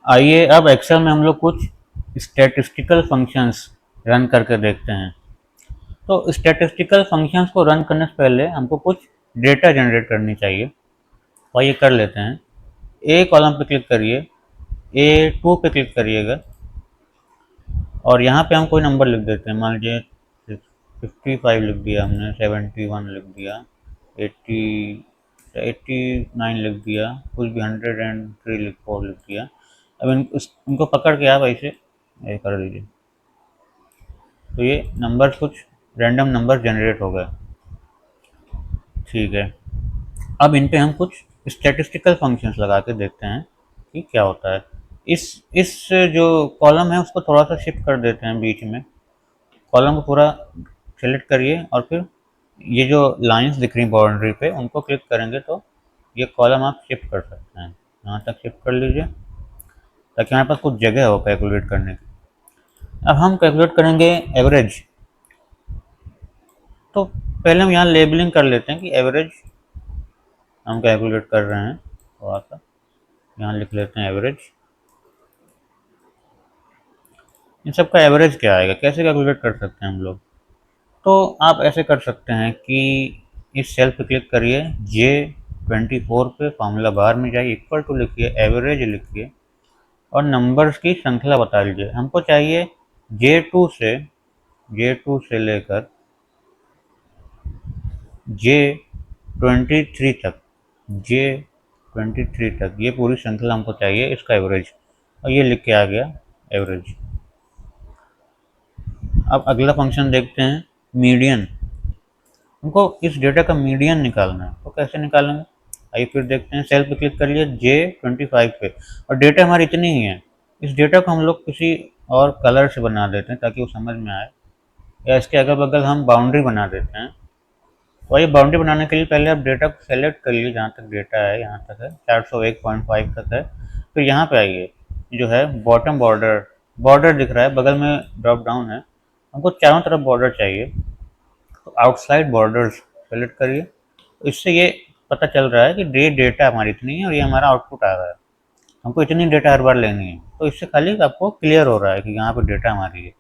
आइए अब एक्सेल में हम लोग कुछ स्टैटिस्टिकल फंक्शंस रन करके देखते हैं। तो स्टैटिस्टिकल फंक्शंस को रन करने से पहले हमको कुछ डेटा जनरेट करनी चाहिए। तो आइए कर लेते हैं। ए कॉलम पे क्लिक करिए, A2 पे क्लिक करिएगा और यहाँ पे हम कोई नंबर लिख देते हैं। मान लीजिए 55 लिख दिया हमने, 71 लिख दिया, 80 89 लिख दिया, कुछ भी 103 लिख दिया। अब इनको पकड़ के आप ऐसे ये कर दीजिए, तो ये नंबर कुछ रैंडम नंबर जनरेट हो गए। ठीक है, अब इन पे हम कुछ स्टैटिस्टिकल फंक्शंस लगा के देखते हैं कि क्या होता है। इस जो कॉलम है उसको थोड़ा सा शिफ्ट कर देते हैं बीच में। कॉलम को पूरा सेलेक्ट करिए और फिर ये जो लाइंस दिख रही बाउंड्री पे उनको क्लिक करेंगे तो ये कॉलम आप शिफ्ट कर सकते हैं। यहाँ तक शिफ्ट कर लीजिए ताकि हमारे पास कुछ जगह हो कैलकुलेट करने की। अब हम कैलकुलेट करेंगे एवरेज। तो पहले हम यहाँ लेबलिंग कर लेते हैं कि एवरेज हम कैलकुलेट कर रहे हैं। थोड़ा सा यहाँ लिख लेते हैं एवरेज। इन सब का एवरेज क्या आएगा, कैसे कैलकुलेट कर सकते हैं हम लोग। तो आप ऐसे कर सकते हैं कि इस सेल पे क्लिक करिए, J24 पे फार्मूला बार में जाइए, इक्वल टू लिखिए, एवरेज लिखिए और नंबर्स की संख्या बता दीजिए। हमको चाहिए J2 से लेकर J23 तक, J23 तक ये पूरी श्रृंखला हमको चाहिए, इसका एवरेज। और ये लिख के आ गया एवरेज। अब अगला फंक्शन देखते हैं, मीडियन। हमको इस डेटा का मीडियन निकालना है, तो कैसे निकालेंगे। आइए फिर देखते हैं, सेल पे क्लिक कर लिए J25 पे और डेटा हमारी इतनी ही है। इस डेटा को हम लोग किसी और कलर से बना देते हैं ताकि वो समझ में आए, या इसके अगल बगल हम बाउंड्री बना देते हैं। तो ये बाउंड्री बनाने के लिए पहले आप डेटा को सेलेक्ट कर लीजिए, जहाँ तक डेटा है यहाँ तक है, 401.5 तक है। फिर यहाँ पे आइए, जो है बॉटम बॉर्डर, बॉर्डर दिख रहा है, बगल में ड्रॉप डाउन है, हमको चारों तरफ बॉर्डर चाहिए। तो आउटसाइड बॉर्डर्स सेलेक्ट करिए। तो इससे ये पता चल रहा है कि डेटा हमारी इतनी है और ये हमारा आउटपुट आ रहा है। हमको इतनी डेटा हर बार लेनी है, तो इससे खाली आपको क्लियर हो रहा है कि यहाँ पे डेटा हमारी है।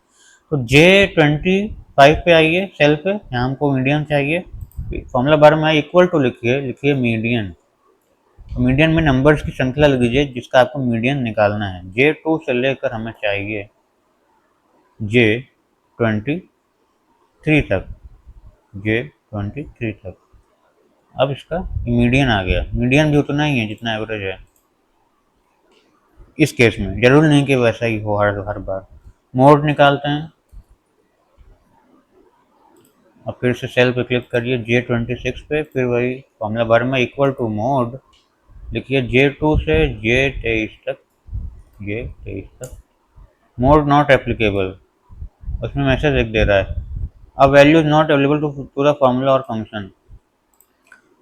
तो J25 पे आइए, सेल पे, यहाँ हमको मीडियन चाहिए। फॉर्मूला बार में इक्वल टू लिखिए, लिखिए मीडियन। तो मीडियन में नंबर्स की संख्या लिख दीजिए जिसका आपको मीडियन निकालना है। J2 से लेकर हमें चाहिए J23 तक, J23 तक। अब इसका मीडियन आ गया। मीडियन भी उतना ही है जितना एवरेज है इस केस में, जरूर नहीं कि वैसा ही हो हर बार। मोड निकालते हैं और फिर से सेल पे क्लिक करिए J26 पे, फिर वही फॉर्मूला बार में इक्वल टू मोड लिखिए, J2 से J23 तक, J23 तक। मोड नॉट एप्लीकेबल, उसमें मैसेज लिख दे रहा है, अब value is not available to the formula और फंक्शन।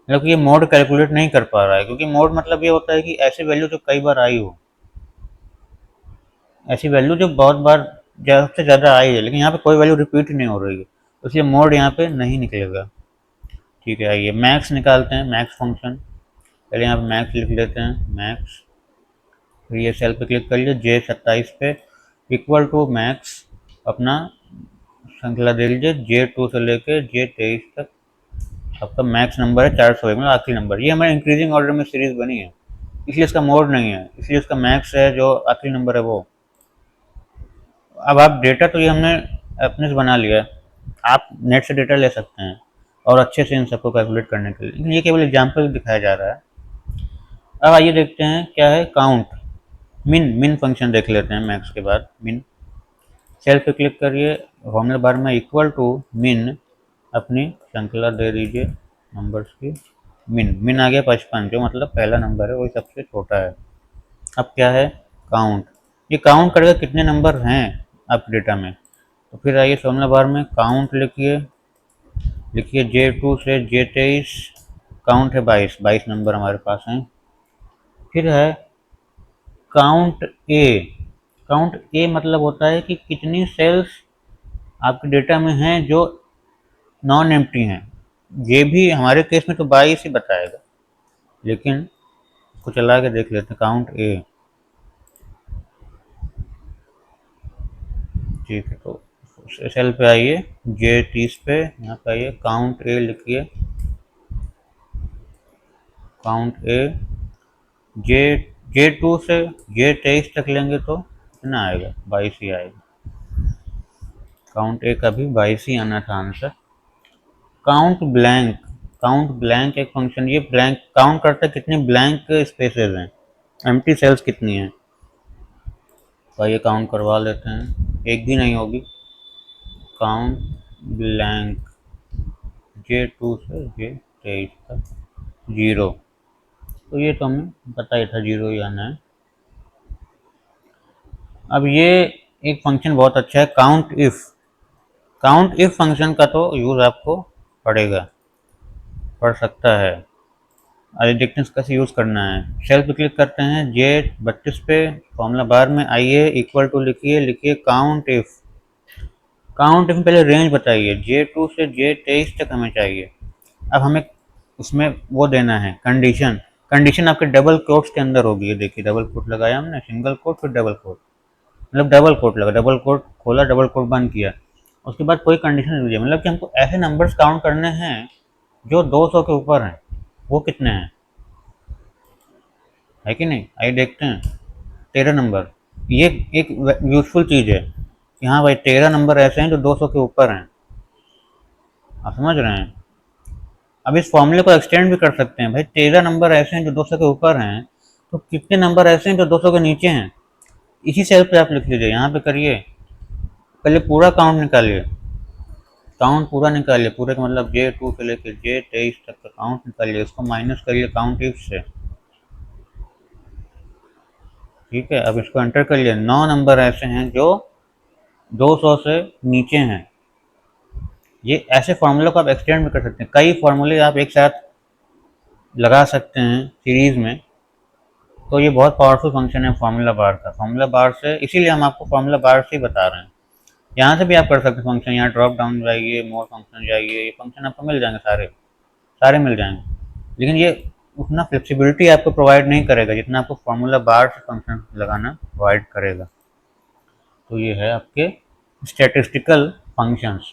मतलब कि ये मोड कैलकुलेट नहीं कर पा रहा है, क्योंकि मोड मतलब ये होता है कि ऐसी वैल्यू जो कई बार आई हो, ऐसी वैल्यू जो बहुत बार ज़्यादा से ज़्यादा आई है, लेकिन यहाँ पे कोई वैल्यू रिपीट नहीं हो रही है, तो इसलिए मोड यहाँ पे नहीं निकलेगा। ठीक है, आइए मैक्स निकालते हैं, मैक्स फंक्शन। पहले यहाँ पे मैक्स लिख लेते हैं, मैक्स। फिर ये सेल पे क्लिक कर लीजिए, J27 पे इक्वल टू मैक्स, अपना श्रृंखला दे लीजिए, J2 से लेकर J23 तक। आपका मैक्स नंबर है 401, मतलब आखिरी नंबर। ये हमारे इंक्रीजिंग ऑर्डर में सीरीज बनी है, इसलिए इसका मोड नहीं है, इसलिए इसका मैक्स है, जो आखिरी नंबर है वो। अब आप डेटा तो ये हमने अपने से बना लिया, आप नेट से डेटा ले सकते हैं और अच्छे से इन सबको कैलकुलेट करने के लिए, लेकिन ये केवल एग्जाम्पल दिखाया जा रहा है। अब आइए देखते हैं क्या है काउंट। मिन, मिन फंक्शन देख लेते हैं मैक्स के बाद। मिन, सेल पे क्लिक करिए, फॉर्मूला बार में इक्वल टू मिन, अपनी श्रृंखला दे दीजिए नंबर्स की। मिन, मिन आ गया 55, जो मतलब पहला नंबर है वही सबसे छोटा है। अब क्या है काउंट, ये काउंट करेगा कितने नंबर हैं आपके डेटा में। तो फिर आइए फॉर्मूला बार में काउंट लिखिए, लिखिए J2 से J23, काउंट है 22, 22 नंबर हमारे पास हैं। फिर है काउंट ए, काउंट ए मतलब होता है कि कितनी सेल्स आपके डेटा में हैं जो नॉन एम्प्टी हैं। ये भी हमारे केस में तो 22 ही बताएगा, लेकिन कुछ चला के देख लेते हैं। काउंट ए, ठीक है, तो सेल पे आइए, J30 पे, यहाँ पे आइए, काउंट ए लिखिए, काउंट ए, जे J2 से J23 तक लेंगे तो कितना आएगा, 22 ही आएगा। काउंट ए का भी 22 ही आना था answer. Count blank, count blank एक फंक्शन, ये ब्लैंक काउंट करता है कितने ब्लैंक स्पेसेस हैं, एम्प्टी सेल्स कितनी हैं। तो ये काउंट करवा लेते हैं, एक भी नहीं होगी। काउंट ब्लैंक J2 से J23 तक 0, तो ये तो हमें पता ही था 0 ही आना है। अब ये एक फंक्शन बहुत अच्छा है, count if. Count if function का तो यूज़ आपको पड़ सकता है। आइए देखते हैं इसका कैसे यूज़ करना है। सेल पे क्लिक करते हैं, J32 पे, फॉर्मूला बार में आइए, इक्वल टू लिखिए काउंट इफ। काउंट इफ पहले रेंज बताइए, J2 से J23 तक हमें चाहिए। अब हमें उसमें वो देना है कंडीशन। कंडीशन आपके डबल कोट्स के अंदर होगी, ये देखिए डबल कोट लगाया हमने, सिंगल कोट फिर डबल कोट, मतलब डबल कोट लगा, डबल कोट खोला, डबल कोट बंद किया, उसके बाद कोई कंडीशन नहीं दीजिए, मतलब कि हमको ऐसे नंबर्स काउंट करने हैं जो 200 के ऊपर हैं। वो कितने हैं, है कि नहीं, आइए देखते हैं। 13 नंबर, ये एक यूजफुल चीज़ है कि हाँ भाई 13 नंबर ऐसे हैं जो 200 के ऊपर हैं। आप समझ रहे हैं। अब इस फॉर्मूले को एक्सटेंड भी कर सकते हैं, भाई 13 नंबर ऐसे हैं जो 200 के ऊपर हैं, तो कितने नंबर ऐसे हैं जो 200 के नीचे हैं। इसी सेल पे आप लिख लीजिए, यहाँ पे करिए, पहले पूरा काउंट निकालिए, काउंट पूरा निकालिए, पूरे का मतलब J2 से लेकर J23 तक का काउंट निकालिए, उसको माइनस करिए काउंट इफ से। ठीक है, अब इसको एंटर करिए, 9 नंबर ऐसे हैं जो 200 से नीचे हैं। ये ऐसे फार्मूले को आप एक्सटेंड भी कर सकते हैं, कई फार्मूले आप एक साथ लगा सकते हैं सीरीज में। तो ये बहुत पावरफुल फंक्शन है फार्मूला बार का। फार्मूला बार से, इसीलिए हम आपको फार्मूला बार से ही बता रहे हैं। यहाँ से भी आप कर सकते हैं फंक्शन, यहाँ ड्रॉप डाउन जाइए, मोर फंक्शन जाइए, ये फंक्शन आपको मिल जाएंगे, सारे सारे मिल जाएंगे, लेकिन ये उतना फ्लेक्सिबिलिटी आपको प्रोवाइड नहीं करेगा जितना आपको फार्मूला बार से फंक्शन लगाना प्रोवाइड करेगा। तो ये है आपके स्टैटिस्टिकल फंक्शंस।